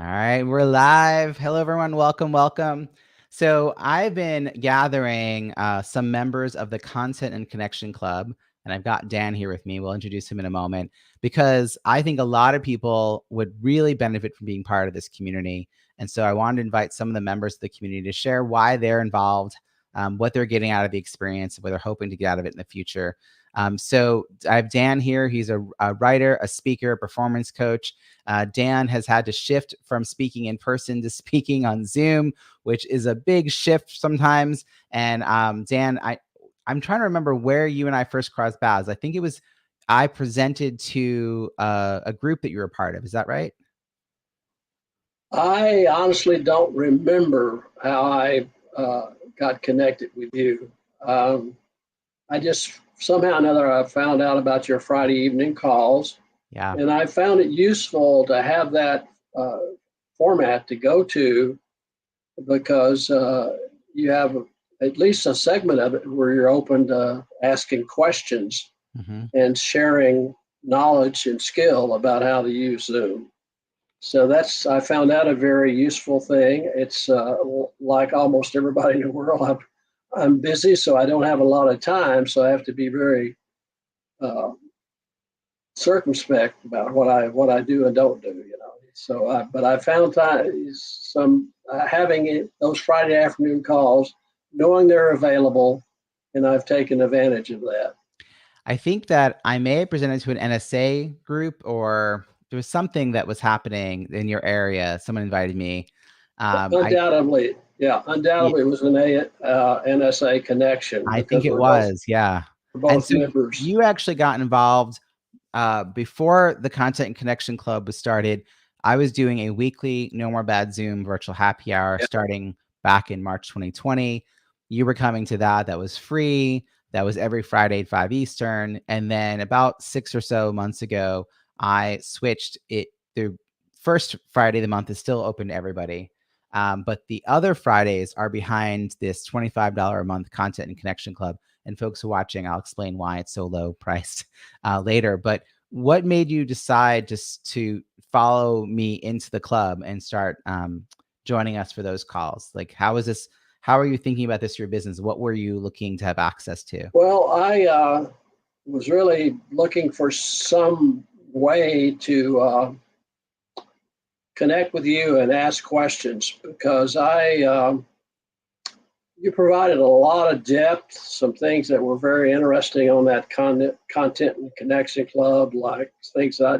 All right, we're live. Hello, everyone. Welcome. So I've been gathering some members of the Content and Connection Club, and I've got Dan here with me. We'll introduce him in a moment because I think a lot of people would really benefit from being part of this community. And so I wanted to invite some of the members of the community to share why they're involved, what they're getting out of the experience, what they're hoping to get out of it in the future. So I have Dan here. He's a writer, a speaker, a performance coach. Dan has had to shift from speaking in person to speaking on Zoom, which is a big shift sometimes. And Dan, I'm trying to remember where you and I first crossed paths. I think it was I presented to a group that you were a part of. Is that right? I honestly don't remember how I got connected with you. I just somehow or another I found out about your Friday evening calls, Yeah. and I found it useful to have that format to go to because you have at least a segment of it where you're open to asking questions and sharing knowledge and skill about how to use Zoom. So I found that a very useful thing. It's like almost everybody in the world, I'm busy, so I don't have a lot of time. So I have to be very uh, circumspect about what I do and don't do. But I found having those Friday afternoon calls, knowing they're available, and I've taken advantage of that. I think that I may have presented to an NSA group, or there was something that was happening in your area. Someone invited me. Undoubtedly, it was an NSA connection. I think it was, yeah. We're both And so members. you actually got involved before the Content and Connection Club was started. I was doing a weekly No More Bad Zoom virtual happy hour starting back in March 2020. You were coming to that. That was free. That was every Friday at 5 Eastern. And then about 6 or so months ago, I switched it. The first Friday of the month is still open to everybody. But the other Fridays are behind this $25 a month Content and Connection Club. And folks who are watching, I'll explain why it's so low priced later. But what made you decide just to follow me into the club and start joining us for those calls? Like, how are you thinking about this, your business? What were you looking to have access to? Well, I was really looking for some way to connect with you and ask questions because you provided a lot of depth, some things that were very interesting on that content and connection club, like things that I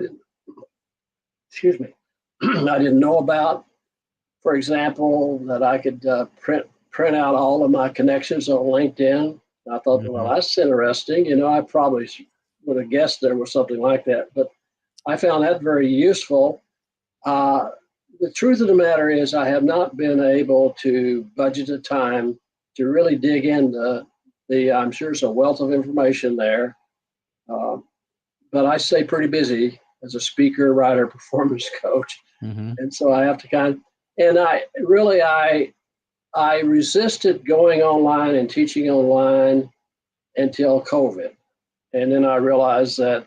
didn't know about. For example, that I could print out all of my connections on LinkedIn. I thought, well, that's interesting. I probably would have guessed there was something like that, but I found that very useful. The truth of the matter is I have not been able to budget the time to really dig into I'm sure there's a wealth of information there, but I stay pretty busy as a speaker, writer, performance coach. And so I have to I resisted going online and teaching online until COVID. And then I realized that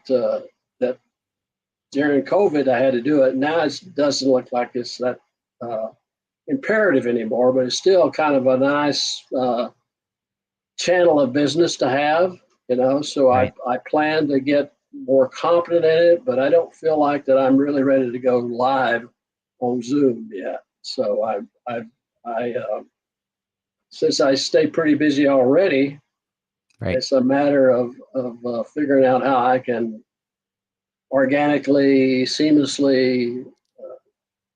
during COVID, I had to do it. Now it doesn't look like it's that imperative anymore, but it's still kind of a nice channel of business to have, So right. I plan to get more competent in it, but I don't feel like that I'm really ready to go live on Zoom yet. So since I stay pretty busy already, it's a matter of figuring out how I can organically, seamlessly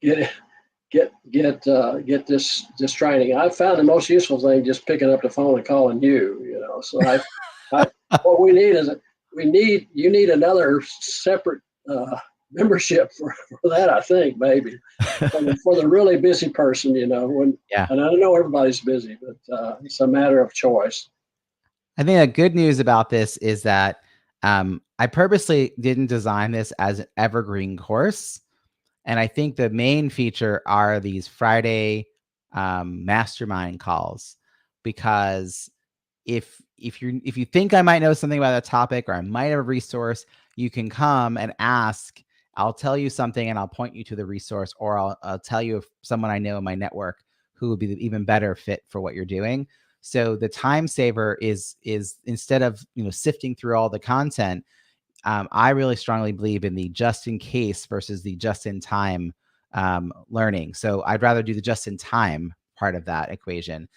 get this training. I found the most useful thing just picking up the phone and calling you. So what we need is you need another separate membership for that. I think maybe for the really busy person, And I know everybody's busy, but it's a matter of choice. I think the good news about this is that I purposely didn't design this as an evergreen course. And I think the main feature are these Friday mastermind calls, because if you think I might know something about a topic or I might have a resource, you can come and ask I'll tell you something and I'll point you to the resource, or I'll tell you if someone I know in my network who would be the even better fit for what you're doing. So the time saver is instead of sifting through all the content, I really strongly believe in the just in case versus the just in time learning. So I'd rather do the just in time part of that equation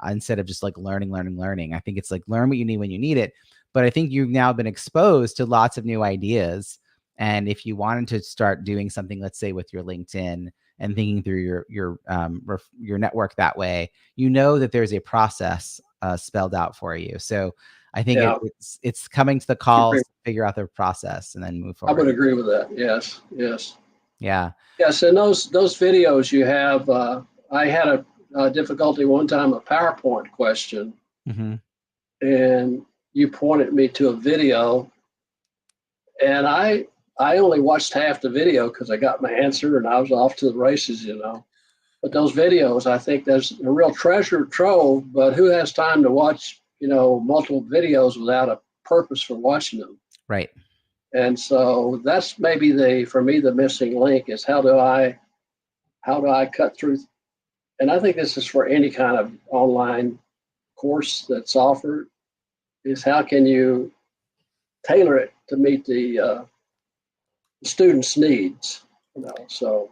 instead of just like learning. I think it's like learn what you need when you need it. But I think you've now been exposed to lots of new ideas. And if you wanted to start doing something, let's say with your LinkedIn and thinking through your network that way, that there's a process spelled out for you. So I think Yeah, it's coming to the I agree. calls, figure out the process, and then move I would forward. agree with that. Yes, yes, Yeah. yes. And those videos you have, I had a difficulty one time, a PowerPoint question, Mm-hmm. and you pointed me to a video, and I only watched half the video because I got my answer and I was off to the races, you know. But those videos, I think there's a real treasure trove. But who has time to watch, multiple videos without a purpose for watching them? Right. And so that's maybe for me the missing link is how do I cut through? And I think this is for any kind of online course that's offered. Is how can you tailor it to meet the students' needs? So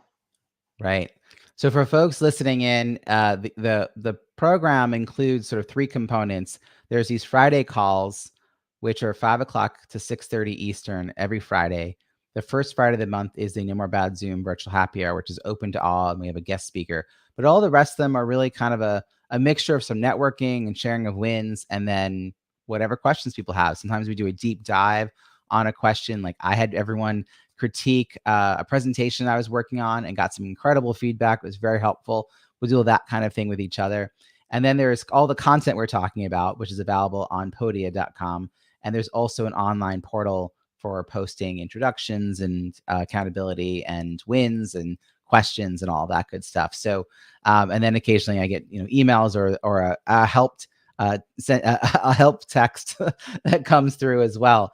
Right. So for folks listening in, the program includes sort of three components. There's these Friday calls, which are 5 o'clock to 6:30 Eastern every Friday. The first Friday of the month is the No More Bad Zoom virtual happy hour, which is open to all, and we have a guest speaker. But all the rest of them are really kind of a mixture of some networking and sharing of wins, and then whatever questions people have. Sometimes we do a deep dive on a question. Like I had everyone critique a presentation I was working on and got some incredible feedback. It was very helpful. We'll do that kind of thing with each other. And then there's all the content we're talking about, which is available on podia.com. And there's also an online portal for posting introductions and accountability and wins and questions and all that good stuff. So, and then occasionally I get emails or a helped a help text that comes through as well.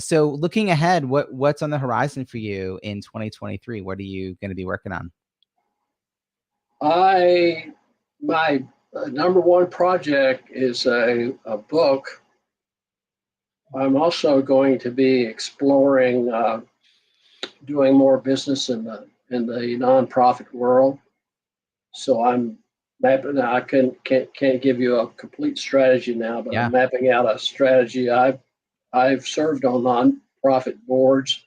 So looking ahead, what's on the horizon for you in 2023? What are you going to be working on? my number one project is a book. I'm also going to be exploring doing more business in the nonprofit world. So I'm mapping. I can't give you a complete strategy now, but Yeah. I'm mapping out a strategy. I've served on nonprofit boards,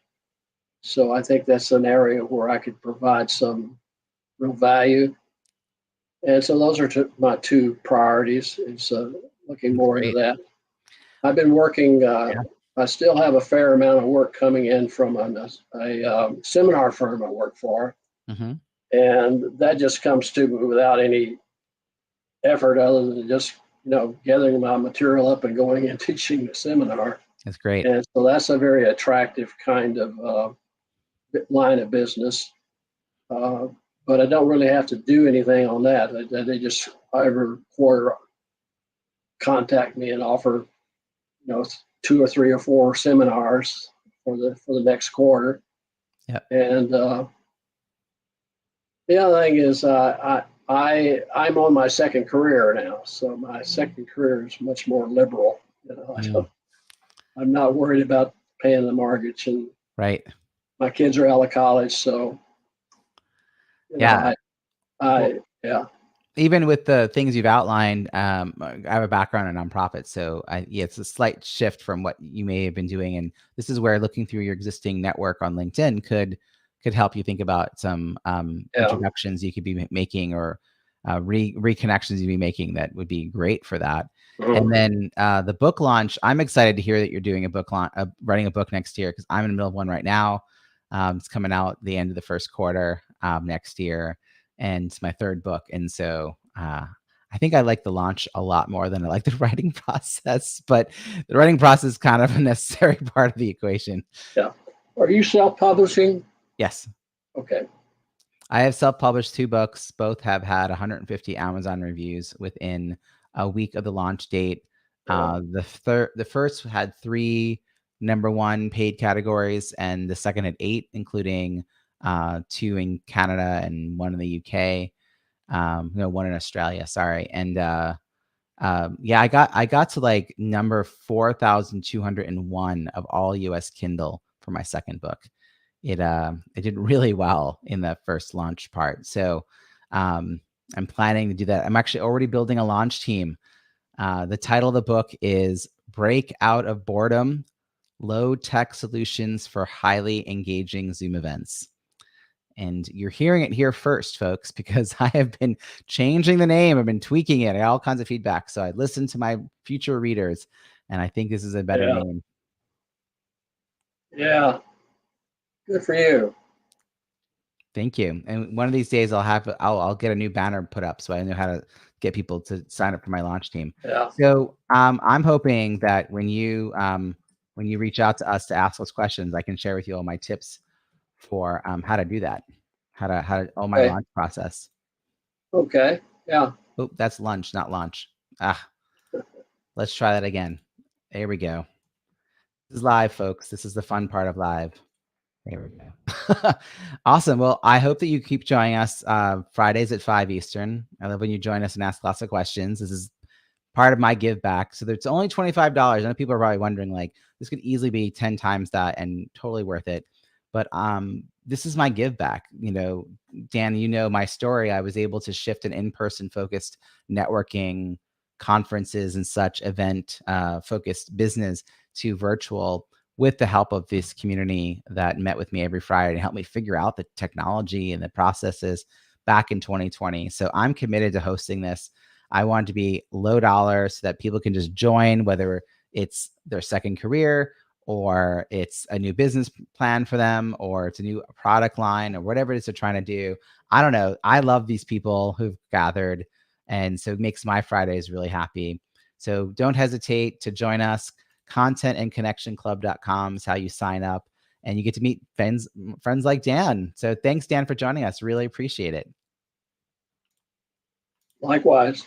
so I think that's an area where I could provide some real value. And so those are my two priorities. Is looking That's more into great. that. I've been working. Yeah. I still have a fair amount of work coming in from a seminar firm I work for, Mm-hmm. and that just comes to me without any effort other than just gathering my material up and going and teaching the seminar. That's great. And so that's a very attractive kind of line of business. Uh, but I don't really have to do anything on that. They just every quarter contact me and offer, 2 or 3 or 4 seminars for the next quarter. Yeah. And the other thing is, I'm on my second career now, so my second career is much more liberal. I'm not worried about paying the mortgage, and Right. my kids are out of college, so Yeah. Well, yeah. even with the things you've outlined, I have a background in nonprofits, so it's a slight shift from what you may have been doing, and this is where looking through your existing network on LinkedIn could help you think about some Yeah. introductions you could be making or reconnections you'd be making that would be great for that. And Mhm. then the book launch, I'm excited to hear that you're doing a book launch, writing a book next year because I'm in the middle of one right now. It's coming out the end of the first quarter next year, and it's my third book. And so I think I like the launch a lot more than I like the writing process, but the writing process is kind of a necessary part of the equation. Yeah. Are you self-publishing? Yes. Okay. I have self-published 2 books. Both have had 150 Amazon reviews within a week of the launch date. Yeah. The first had 3 #1 paid categories, and the second had 8, including 2 in Canada and 1 in the UK. No, 1 in Australia. Sorry, and yeah, I got to like number 4,201 of all U.S. Kindle for my second book. It did really well in the first launch part. So I'm planning to do that. I'm actually already building a launch team. The title of the book is Break Out of Boredom: Low Tech Solutions for Highly Engaging Zoom Events. And you're hearing it here first, folks, because I have been changing the name. I've been tweaking it. I got all kinds of feedback. So I listened to my future readers, and I think this is a better Yeah. name. Yeah. Good for you. Thank you. And one of these days I'll get a new banner put up so I know how to get people to sign up for my launch team. Yeah. So I'm hoping that when you reach out to us to ask those questions, I can share with you all my tips for how to do that, how to all my Okay. launch process. Okay. Yeah. Oh, that's lunch, not launch. Let's try that again. There we go. This is live, folks. This is the fun part of live. There we go. Awesome. Well, I hope that you keep joining us Fridays at 5 Eastern. I love when you join us and ask lots of questions. This is part of my give back. So it's only $25. I know people are probably wondering, like, this could easily be 10 times that and totally worth it. But this is my give back. You know, Dan, you know my story. I was able to shift an in-person focused networking conferences and such event focused business to virtual with the help of this community that met with me every Friday and helped me figure out the technology and the processes back in 2020. So I'm committed to hosting this. I want it to be low dollar so that people can just join, whether it's their second career or it's a new business plan for them or it's a new product line or whatever it is they're trying to do. I don't know. I love these people who've gathered. And so it makes my Fridays really happy. So don't hesitate to join us. Contentandconnectionclub.com is how you sign up and you get to meet friends like Dan. So thanks, Dan, for joining us. Really appreciate it. Likewise.